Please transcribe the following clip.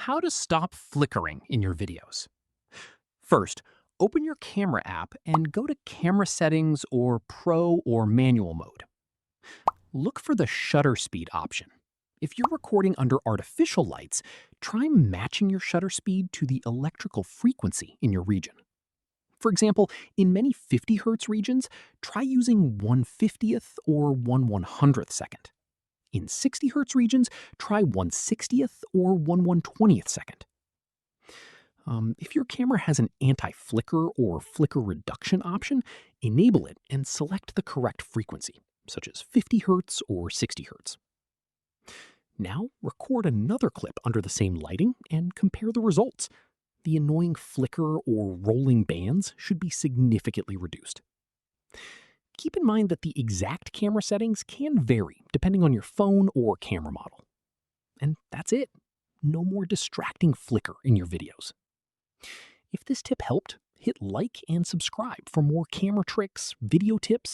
How to stop flickering in your videos. First, open your camera app and go to Camera Settings or Pro or Manual mode. Look for the shutter speed option. If you're recording under artificial lights, try matching your shutter speed to the electrical frequency in your region. For example, in many 50 Hz regions, try using 1/50th or 1/100th second. In 60 Hz regions, try 1/60th or 1/120th second. If your camera has an anti-flicker or flicker reduction option, enable it and select the correct frequency, such as 50 Hz or 60 Hz. Now, record another clip under the same lighting and compare the results. The annoying flicker or rolling bands should be significantly reduced. Keep in mind that the exact camera settings can vary depending on your phone or camera model. And that's it. No more distracting flicker in your videos. If this tip helped, hit like and subscribe for more camera tricks, video tips,